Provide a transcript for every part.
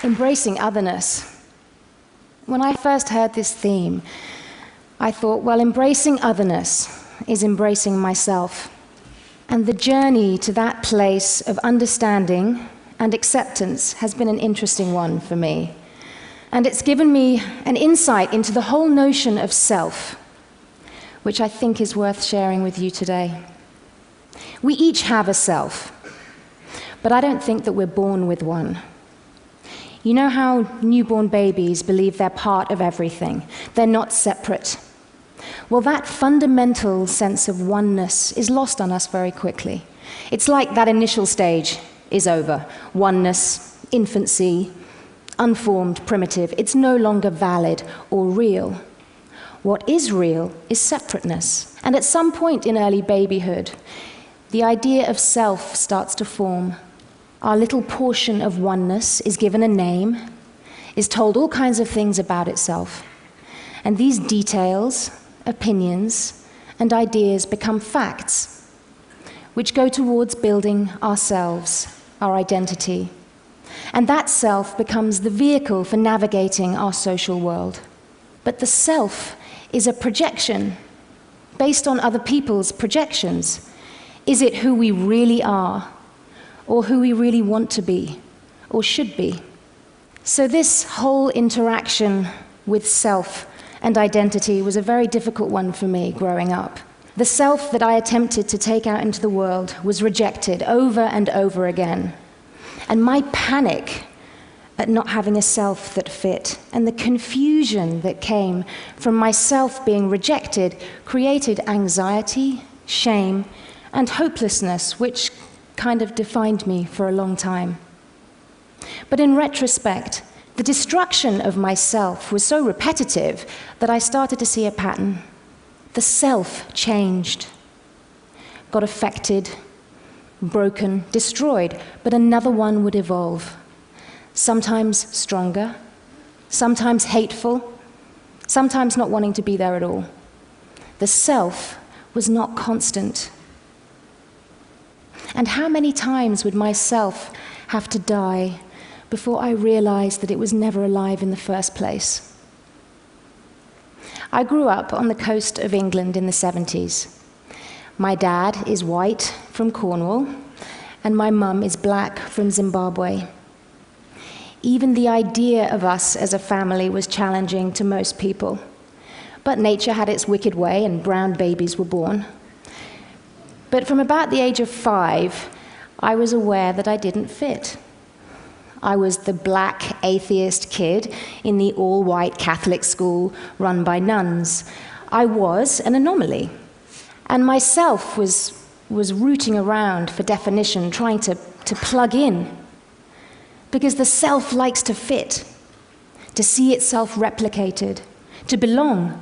Embracing otherness. When I first heard this theme, I thought, well, embracing otherness is embracing myself. And the journey to that place of understanding and acceptance has been an interesting one for me. And it's given me an insight into the whole notion of self, which I think is worth sharing with you today. We each have a self, but I don't think that we're born with one. You know how newborn babies believe they're part of everything? They're not separate. Well, that fundamental sense of oneness is lost on us very quickly. It's like that initial stage is over. Oneness, infancy, unformed, primitive. It's no longer valid or real. What is real is separateness. And at some point in early babyhood, the idea of self starts to form. Our little portion of oneness is given a name, is told all kinds of things about itself. And these details, opinions, and ideas become facts, which go towards building ourselves, our identity. And that self becomes the vehicle for navigating our social world. But the self is a projection based on other people's projections. Is it who we really are, or who we really want to be, or should be? So this whole interaction with self and identity was a very difficult one for me growing up. The self that I attempted to take out into the world was rejected over and over again. And my panic at not having a self that fit, and the confusion that came from myself being rejected, created anxiety, shame, and hopelessness, which kind of defined me for a long time. But in retrospect, the destruction of myself was so repetitive that I started to see a pattern. The self changed, got affected, broken, destroyed, but another one would evolve. Sometimes stronger, sometimes hateful, sometimes not wanting to be there at all. The self was not constant. And how many times would myself have to die before I realized that it was never alive in the first place? I grew up on the coast of England in the 70s. My dad is white from Cornwall, and my mum is black from Zimbabwe. Even the idea of us as a family was challenging to most people. But nature had its wicked way, and brown babies were born. But from about the age of 5, I was aware that I didn't fit. I was the black atheist kid in the all-white Catholic school run by nuns. I was an anomaly. And myself was rooting around for definition, trying to plug in. Because the self likes to fit, to see itself replicated, to belong.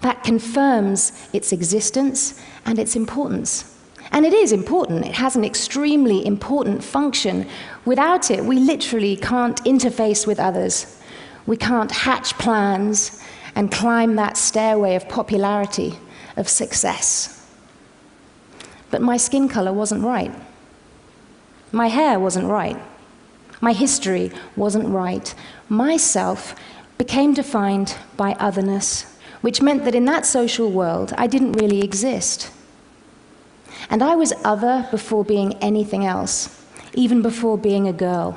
That confirms its existence and its importance. And it is important. It has an extremely important function. Without it, we literally can't interface with others. We can't hatch plans and climb that stairway of popularity, of success. But my skin color wasn't right. My hair wasn't right. My history wasn't right. Myself became defined by otherness, which meant that in that social world, I didn't really exist. And I was other before being anything else, even before being a girl.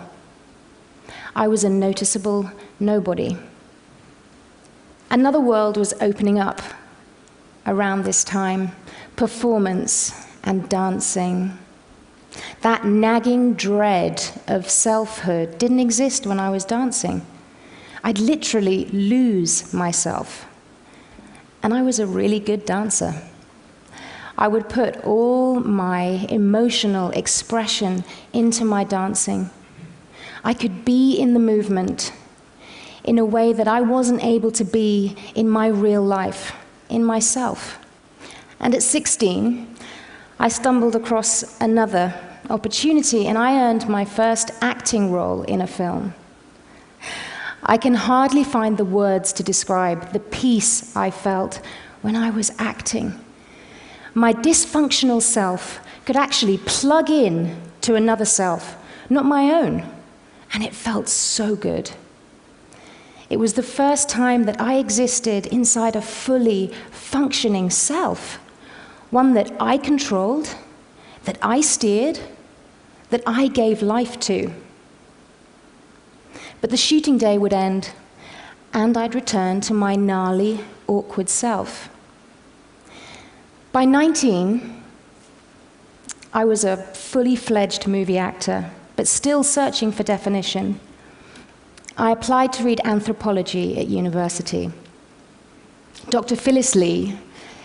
I was a noticeable nobody. Another world was opening up around this time: performance and dancing. That nagging dread of selfhood didn't exist when I was dancing. I'd literally lose myself. And I was a really good dancer. I would put all my emotional expression into my dancing. I could be in the movement in a way that I wasn't able to be in my real life, in myself. And at 16, I stumbled across another opportunity, and I earned my first acting role in a film. I can hardly find the words to describe the peace I felt when I was acting. My dysfunctional self could actually plug in to another self, not my own, and it felt so good. It was the first time that I existed inside a fully functioning self, one that I controlled, that I steered, that I gave life to. But the shooting day would end, and I'd return to my gnarly, awkward self. By 19, I was a fully fledged movie actor, but still searching for definition. I applied to read anthropology at university. Dr. Phyllis Lee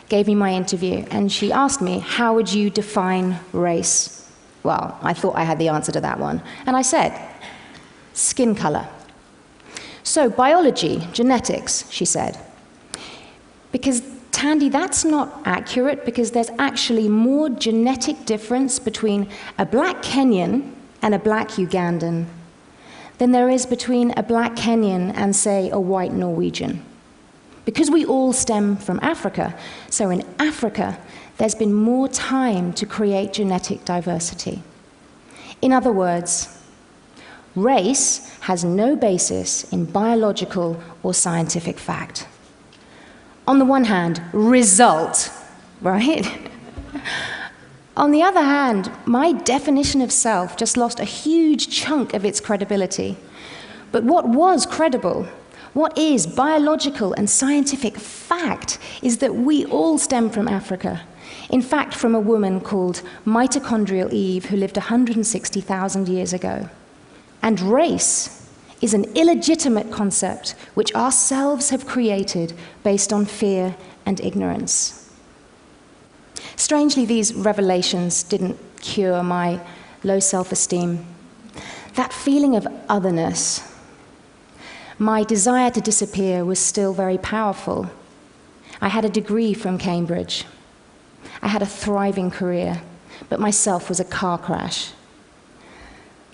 gave me my interview, and she asked me, how would you define race? Well, I thought I had the answer to that one, and I said, skin color. So, biology, genetics, she said. Because, Thandie, that's not accurate, because there's actually more genetic difference between a black Kenyan and a black Ugandan than there is between a black Kenyan and, say, a white Norwegian. Because we all stem from Africa, so in Africa, there's been more time to create genetic diversity. In other words, race has no basis in biological or scientific fact. On the one hand, result, right? On the other hand, my definition of self just lost a huge chunk of its credibility. But what was credible, what is biological and scientific fact, is that we all stem from Africa. In fact, from a woman called mitochondrial Eve, who lived 160,000 years ago. And race is an illegitimate concept which ourselves have created based on fear and ignorance. Strangely, these revelations didn't cure my low self-esteem. That feeling of otherness, my desire to disappear, was still very powerful. I had a degree from Cambridge. I had a thriving career, but my self was a car crash.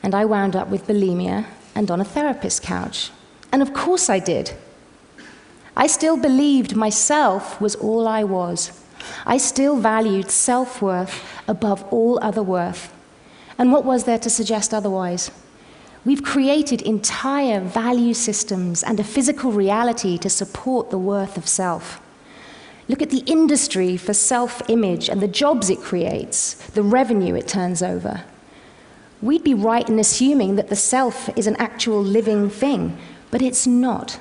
And I wound up with bulimia and on a therapist's couch. And of course I did. I still believed myself was all I was. I still valued self-worth above all other worth. And what was there to suggest otherwise? We've created entire value systems and a physical reality to support the worth of self. Look at the industry for self-image and the jobs it creates, the revenue it turns over. We'd be right in assuming that the self is an actual living thing, but it's not.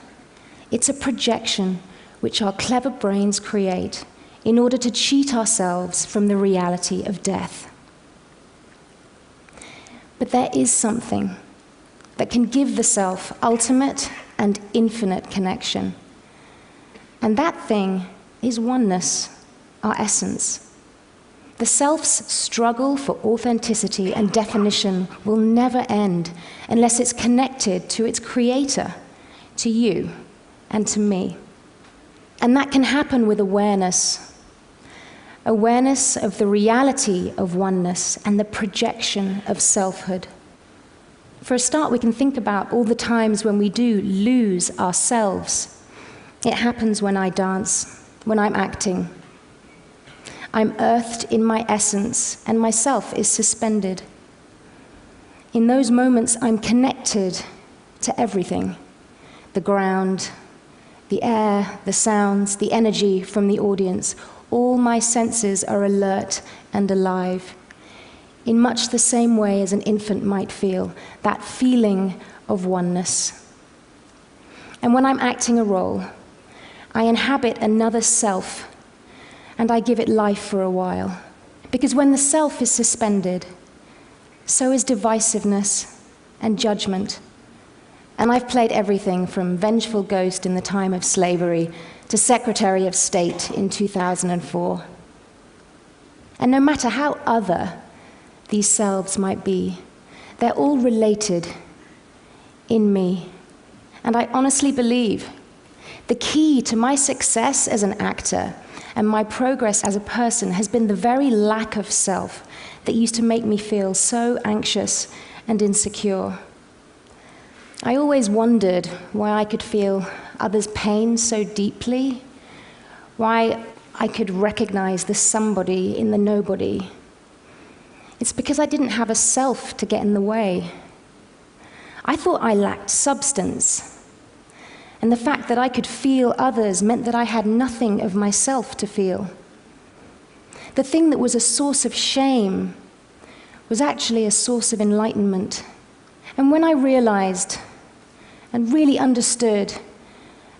It's a projection which our clever brains create in order to cheat ourselves from the reality of death. But there is something that can give the self ultimate and infinite connection. And that thing is oneness, our essence. The self's struggle for authenticity and definition will never end unless it's connected to its creator, to you and to me. And that can happen with awareness. Awareness of the reality of oneness and the projection of selfhood. For a start, we can think about all the times when we do lose ourselves. It happens when I dance, when I'm acting. I'm earthed in my essence, and myself is suspended. In those moments, I'm connected to everything. The ground, the air, the sounds, the energy from the audience. All my senses are alert and alive, in much the same way as an infant might feel, that feeling of oneness. And when I'm acting a role, I inhabit another self, and I give it life for a while. Because when the self is suspended, so is divisiveness and judgment. And I've played everything from vengeful ghost in the time of slavery to Secretary of State in 2004. And no matter how other these selves might be, they're all related in me. And I honestly believe the key to my success as an actor and my progress as a person has been the very lack of self that used to make me feel so anxious and insecure. I always wondered why I could feel others' pain so deeply, why I could recognize the somebody in the nobody. It's because I didn't have a self to get in the way. I thought I lacked substance. And the fact that I could feel others meant that I had nothing of myself to feel. The thing that was a source of shame was actually a source of enlightenment. And when I realized and really understood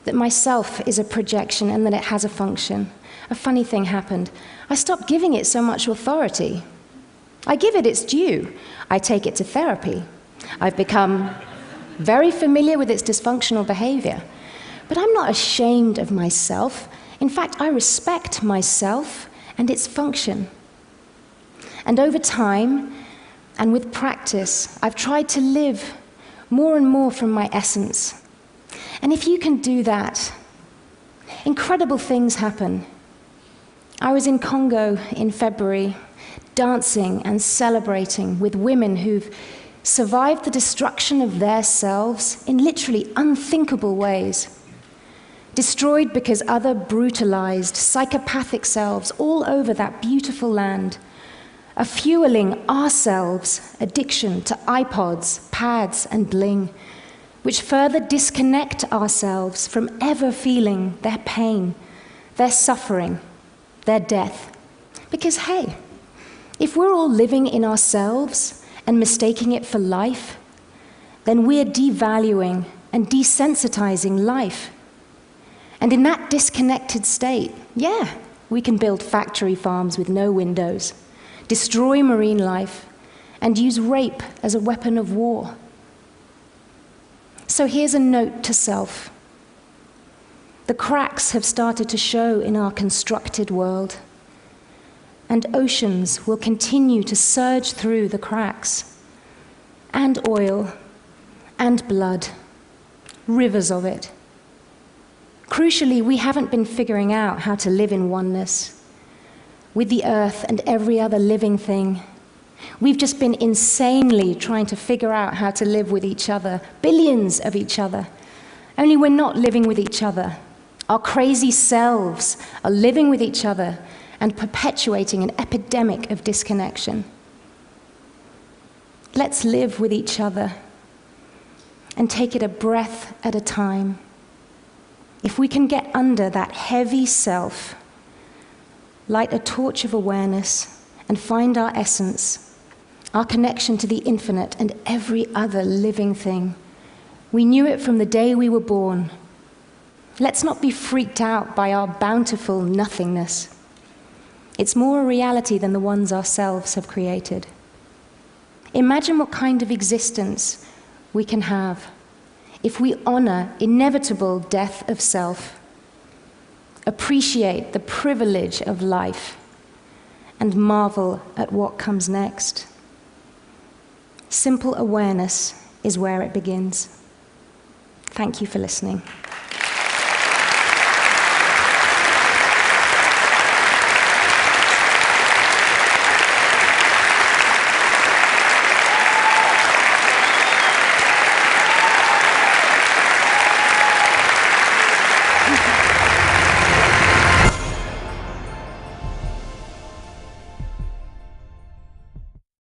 that myself is a projection and that it has a function, a funny thing happened. I stopped giving it so much authority. I give it its due. I take it to therapy. I've become very familiar with its dysfunctional behavior. But I'm not ashamed of myself. In fact, I respect myself and its function. And over time, and with practice, I've tried to live more and more from my essence. And if you can do that, incredible things happen. I was in Congo in February, dancing and celebrating with women who've survived the destruction of their selves in literally unthinkable ways. Destroyed because other brutalized, psychopathic selves all over that beautiful land are fueling ourselves' addiction to iPods, pads, and bling, which further disconnect ourselves from ever feeling their pain, their suffering, their death. Because, hey, if we're all living in ourselves and mistaking it for life, then we're devaluing and desensitizing life. And in that disconnected state, yeah, we can build factory farms with no windows, destroy marine life, and use rape as a weapon of war. So here's a note to self. The cracks have started to show in our constructed world, and oceans will continue to surge through the cracks, and oil, and blood, rivers of it. Crucially, we haven't been figuring out how to live in oneness with the earth and every other living thing. We've just been insanely trying to figure out how to live with each other, billions of each other. Only we're not living with each other. Our crazy selves are living with each other and perpetuating an epidemic of disconnection. Let's live with each other and take it a breath at a time. If we can get under that heavy self, light a torch of awareness, and find our essence, our connection to the infinite and every other living thing. We knew it from the day we were born. Let's not be freaked out by our bountiful nothingness. It's more a reality than the ones ourselves have created. Imagine what kind of existence we can have if we honor inevitable death of self, appreciate the privilege of life, and marvel at what comes next. Simple awareness is where it begins. Thank you for listening.